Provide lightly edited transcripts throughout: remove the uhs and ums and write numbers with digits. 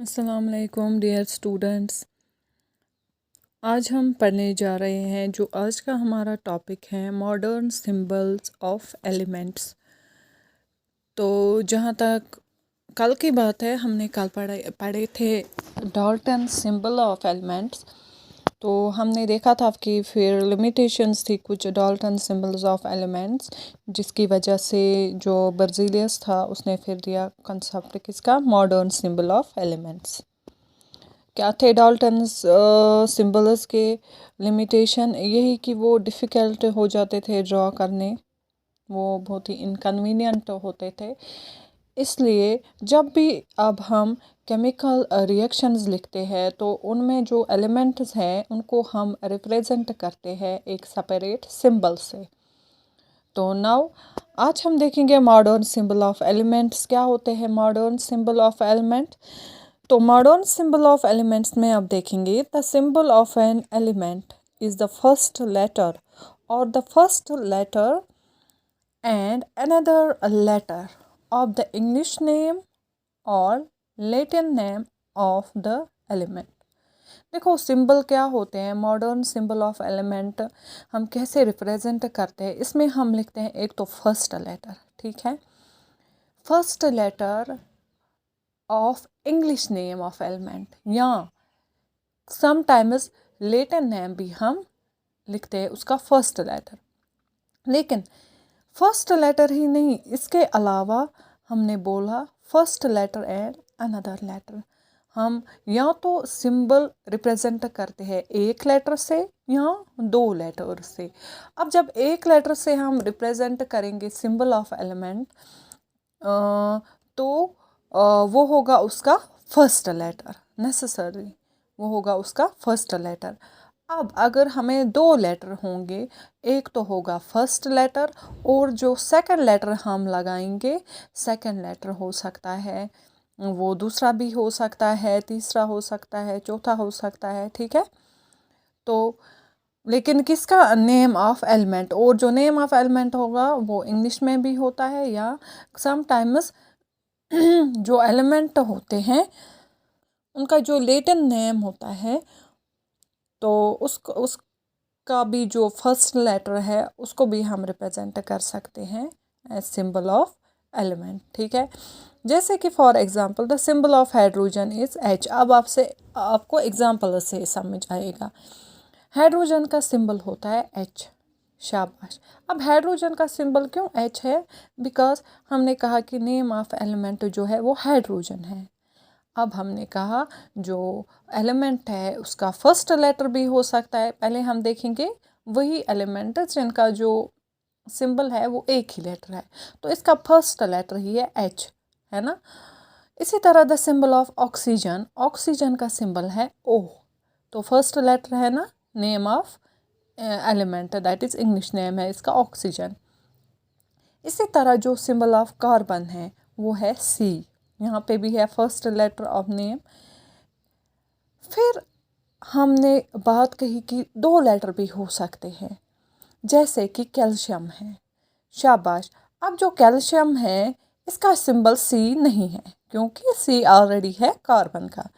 अस्सलाम वालेकुम dear students. आज हम पढ़ने जा रहे हैं जो आज का हमारा टॉपिक है मॉडर्न सिंबल्स ऑफ एलिमेंट्स। तो जहाँ तक कल की बात है, हमने कल पढ़े थे डाल्टन सिंबल ऑफ एलिमेंट्स। तो हमने देखा था कि फिर लिमिटेशंस थी कुछ डाल्टन सिंबल्स ऑफ एलिमेंट्स, जिसकी वजह से जो बर्ज़िलियस था उसने फिर दिया कंसेप्ट किसका, मॉडर्न सिंबल ऑफ एलिमेंट्स। क्या थे डाल्टन्स सिंबल्स के लिमिटेशन? यही कि वो डिफ़िकल्ट हो जाते थे ड्रॉ करने, वो बहुत ही इनकन्वीनियंट होते थे। इसलिए जब भी अब हम केमिकल रिएक्शंस लिखते हैं तो उनमें जो एलिमेंट्स हैं उनको हम रिप्रेजेंट करते हैं एक सेपरेट सिंबल से। तो नाउ आज हम देखेंगे मॉडर्न सिंबल ऑफ एलिमेंट्स क्या होते हैं। मॉडर्न सिंबल ऑफ एलिमेंट, तो मॉडर्न सिंबल ऑफ एलिमेंट्स में अब देखेंगे the symbol of an element is the first letter और the first letter and another letter of the English name और Latin name of the element. देखो symbol क्या होते हैं, मॉडर्न सिंबल ऑफ एलिमेंट हम कैसे रिप्रेजेंट करते हैं। इसमें हम लिखते हैं एक तो फर्स्ट लेटर, ठीक है, first letter of English name of element, या समटाइम्स लैटिन नेम भी हम लिखते हैं उसका फर्स्ट लेटर। लेकिन फर्स्ट लेटर ही नहीं, इसके अलावा हमने बोला first letter and another letter. हम या तो सिंबल रिप्रेजेंट करते हैं एक लेटर से या दो लेटर से। अब जब एक लेटर से हम रिप्रेजेंट करेंगे सिंबल ऑफ एलिमेंट तो वो होगा उसका फर्स्ट लेटर, नेसेसरी वो होगा उसका फर्स्ट लेटर। अब अगर हमें दो लेटर होंगे, एक तो होगा फर्स्ट लेटर और जो सेकंड लेटर हम लगाएंगे, सेकंड लेटर हो सकता है वो दूसरा भी हो सकता है, तीसरा हो सकता है, चौथा हो सकता है, ठीक है। तो लेकिन किसका, नेम ऑफ एलिमेंट, और जो नेम ऑफ एलिमेंट होगा वो इंग्लिश में भी होता है, या समटाइम्स जो एलिमेंट होते हैं उनका जो लैटिन नेम होता है तो उसका भी जो फर्स्ट लेटर है उसको भी हम रिप्रेजेंट कर सकते हैं एज सिंबल ऑफ एलिमेंट, ठीक है। जैसे कि for example the symbol of hydrogen is H। अब आपको एग्जांपल से समझ आएगा। हाइड्रोजन का सिंबल होता है H, शाबाश। अब हाइड्रोजन का सिंबल क्यों H है? बिकॉज हमने कहा कि नेम ऑफ एलिमेंट जो है वो हाइड्रोजन है। अब हमने कहा जो एलिमेंट है उसका फर्स्ट लेटर भी हो सकता है। पहले हम देखेंगे वही एलिमेंट जिनका जो सिंबल है वो एक ही लेटर है, तो इसका फर्स्ट लेटर ही है H, है ना। इसी तरह the symbol of oxygen, oxygen का सिंबल है O, तो फर्स्ट लेटर है ना name of element, that is English name है इसका ऑक्सीजन। इसी तरह जो सिंबल ऑफ कार्बन है वो है C, यहाँ पे भी है फर्स्ट लेटर ऑफ नेम। फिर हमने बात कही कि दो लेटर भी हो सकते हैं, जैसे कि कैल्शियम है, शाबाश। अब जो कैल्शियम है इसका सिंबल C नहीं है क्योंकि C ऑलरेडी है कार्बन का।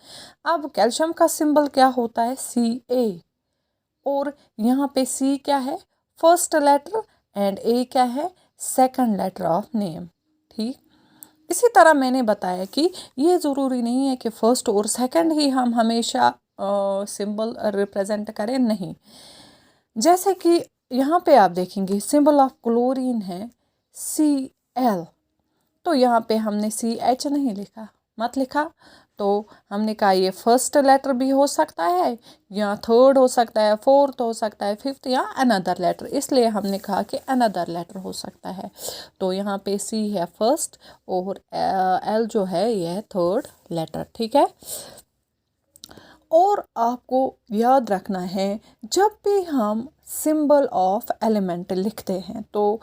अब कैल्शियम का सिंबल क्या होता है, Ca, और यहाँ पे C क्या है, फर्स्ट लेटर, एंड A क्या है, सेकंड लेटर ऑफ नेम, ठीक। इसी तरह मैंने बताया कि ये ज़रूरी नहीं है कि फर्स्ट और सेकंड ही हम हमेशा सिंबल रिप्रेजेंट करें, नहीं। जैसे कि यहाँ पे आप देखेंगे सिंबल ऑफ क्लोरीन है Cl, तो यहाँ पे हमने CH नहीं लिखा, मत लिखा। तो हमने कहा ये फर्स्ट लेटर भी हो सकता है, या थर्ड हो सकता है, फोर्थ हो सकता है, फिफ्थ, या अनदर लेटर, इसलिए हमने कहा कि अनदर लेटर हो सकता है। तो यहाँ पे C है फर्स्ट और L जो है ये है थर्ड लेटर, ठीक है। और आपको याद रखना है जब भी हम सिंबल ऑफ एलिमेंट लिखते हैं तो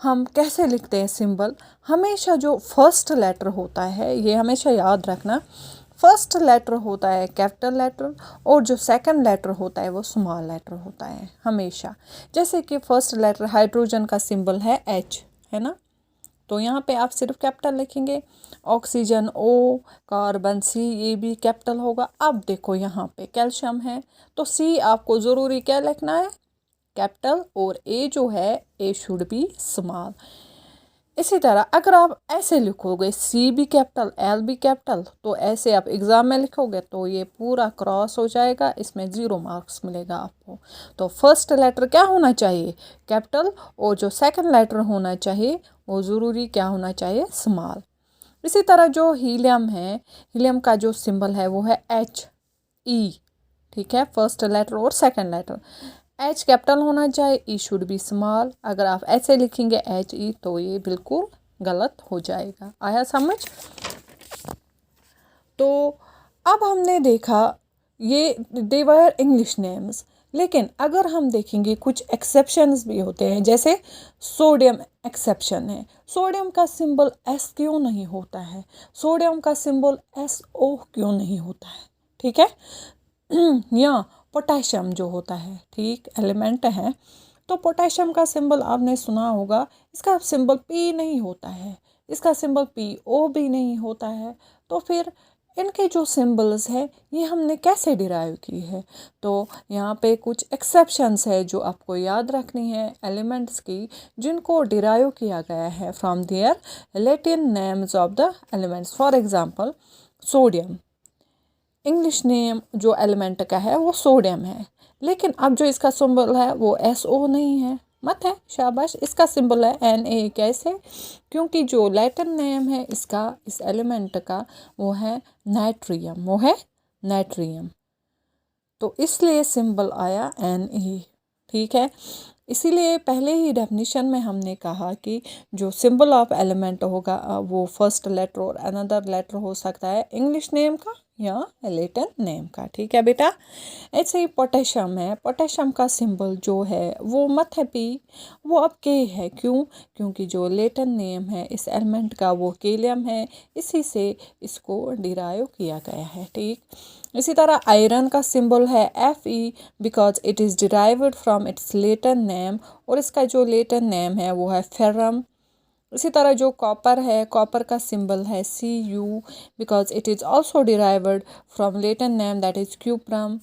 हम कैसे लिखते हैं सिंबल, हमेशा जो फर्स्ट लेटर होता है, ये हमेशा याद रखना, फर्स्ट लेटर होता है कैपिटल लेटर और जो सेकंड लेटर होता है वो स्मॉल लेटर होता है हमेशा। जैसे कि फर्स्ट लेटर हाइड्रोजन का सिंबल है H, है ना, तो यहाँ पे आप सिर्फ कैपिटल लिखेंगे। ऑक्सीजन O, कार्बन C, ये भी कैपिटल होगा। अब देखो यहाँ पे कैल्शियम है तो C आपको ज़रूरी क्या लिखना है, कैपिटल, और A जो है A शुड बी स्मॉल। इसी तरह अगर आप ऐसे लिखोगे C भी कैपिटल L भी कैपिटल, तो ऐसे आप एग्ज़ाम में लिखोगे तो ये पूरा क्रॉस हो जाएगा, इसमें 0 मार्क्स मिलेगा आपको। तो फर्स्ट लेटर क्या होना चाहिए, कैपिटल, और जो सेकंड लेटर होना चाहिए वो ज़रूरी क्या होना चाहिए, स्मॉल। इसी तरह जो हीलियम है, हीलियम का जो सिंबल है वो है HE, ठीक है, फर्स्ट लेटर और सेकंड लेटर। H कैपिटल होना चाहिए, E शुड बी स्मॉल। अगर आप ऐसे लिखेंगे HE तो ये बिल्कुल गलत हो जाएगा। आया समझ? तो अब हमने देखा ये दे वर इंग्लिश नेम्स, लेकिन अगर हम देखेंगे कुछ एक्सेप्शंस भी होते हैं, जैसे सोडियम एक्सेप्शन है। सोडियम का सिंबल S क्यों नहीं होता है, सोडियम का सिंबल SO क्यों नहीं होता है, ठीक है। या पोटेशियम जो होता है, ठीक, एलिमेंट है, तो पोटेशियम का सिंबल आपने सुना होगा, इसका सिंबल P नहीं होता है, इसका सिंबल PO भी नहीं होता है। तो फिर इनके जो सिंबल्स है ये हमने कैसे डिराइव की है, तो यहाँ पे कुछ एक्सेप्शंस है जो आपको याद रखनी है एलिमेंट्स की, जिनको डिराइव किया गया है from their Latin names of the elements. For example sodium, English name जो एलिमेंट का है वो सोडियम है, लेकिन अब जो इसका सिंबल है वो SO नहीं है, मत है, शाबाश, इसका सिंबल है Na। कैसे? क्योंकि जो लैटिन नेम है इसका, इस एलिमेंट का, वो है नाइट्रियम, वो है नाइट्रियम, तो इसलिए सिंबल आया Na, ठीक है। इसीलिए पहले ही डेफिनेशन में हमने कहा कि जो सिंबल ऑफ एलिमेंट होगा वो फर्स्ट लेटर और अनदर लेटर हो सकता है इंग्लिश नेम का या लैटिन नेम का, ठीक है बेटा। ऐसे ही पोटेशियम है, पोटेशियम का सिंबल जो है वो मत है P, वो अब K है। क्यों? क्योंकि जो लैटिन नेम है इस एलिमेंट का वो केलियम है, इसी से इसको डिराइव किया गया है, ठीक। इसी तरह आयरन का सिंबल है Fe because it is derived from its Latin name, और इसका जो लैटिन नेम है वो है फेरम। इसी तरह जो कॉपर है, कॉपर का सिंबल है Cu because it is also derived from Latin name that is cuprum.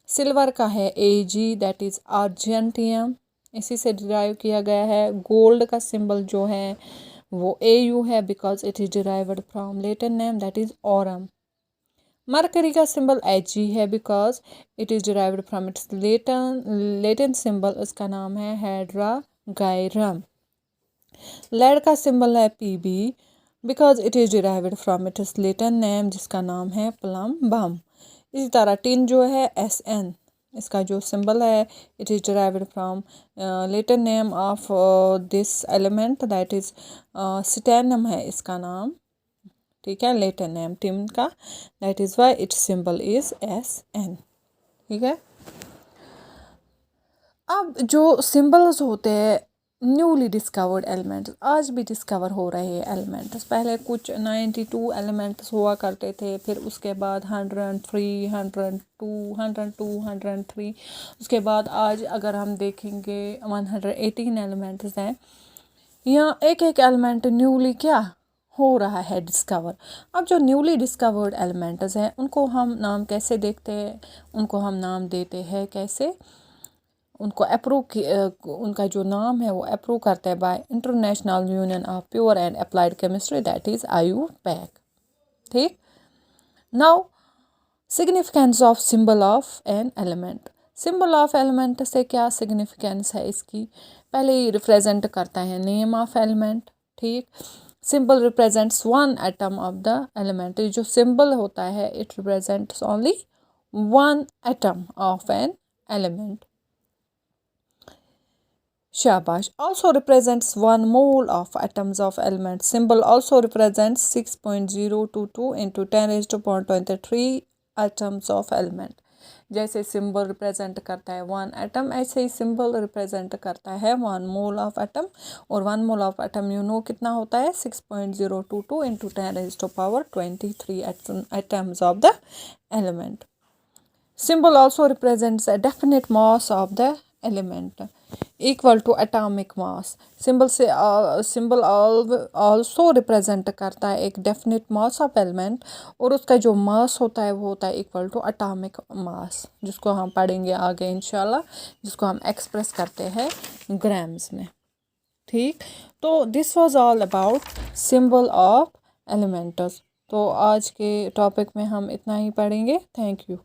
Silver का है Ag दैट इज़ आर्जेंटियम, इसी से डिराइव किया गया है। गोल्ड का सिंबल जो है वो Au है because it is derived from Latin name that is Aurum. Mercury का सिंबल Hg है because it is derived from its Latin symbol, इसका नाम है हेड्रागायरम। लेड का सिंबल है Pb because it is derived from its Latin name जिसका नाम है प्लम बम। इसी तरह टिन जो है Sn, इसका जो सिंबल है it is derived from Latin name of this element that is stannum है इसका नाम, ठीक है, लैटिन नेम टिन का, that is why its symbol is Sn, ठीक है। अब जो सिंबल्स होते हैं न्यूली डिस्कवर्ड एलिमेंट्स, आज भी डिस्कवर हो रहे हैं एलिमेंट्स, पहले कुछ 92 एलिमेंट्स हुआ करते थे, फिर उसके बाद 103, 102, 102, 103, उसके बाद आज अगर हम देखेंगे 118 एलिमेंट्स हैं। यहाँ एक एक एलिमेंट न्यूली क्या हो रहा है डिस्कवर। अब जो न्यूली डिस्कवर्ड एलिमेंट्स हैं उनको हम नाम कैसे देखते हैं, उनको हम नाम देते हैं कैसे, उनको अप्रूव, उनका जो नाम है वो अप्रूव करते हैं bye international union of pure and applied chemistry that is IUPAC, ठीक। Now significance of symbol of an element. Symbol of element से क्या सिग्निफिकेंस है इसकी, पहले ही रिप्रेजेंट करता है नेम ऑफ एलिमेंट, ठीक। Symbol represents one atom of the element, जो सिंबल होता है it represents only one atom of an element. Shabash. Also represents 1 mole of atoms of element. Symbol also represents 6.022 into 10 raised to 23 atoms of element. जैसे symbol represent करता है 1 atom, ऐसे ही symbol represent करता है 1 mole of atom, और 1 mole of atom you know कितना होता है 6.022 into 10 raised to power 23 atoms of the element. Symbol also represents a definite mass of the element equal to atomic mass. Symbol also represent करता है एक definite mass of element, और उसका जो मास होता है वो होता है इक्वल टू एटॉमिक मास, जिसको हम पढ़ेंगे आगे इंशाल्लाह, जिसको हम एक्सप्रेस करते हैं ग्राम्स में। ठीक, तो this was all about symbol of elements. तो आज के टॉपिक में हम इतना ही पढ़ेंगे। Thank you.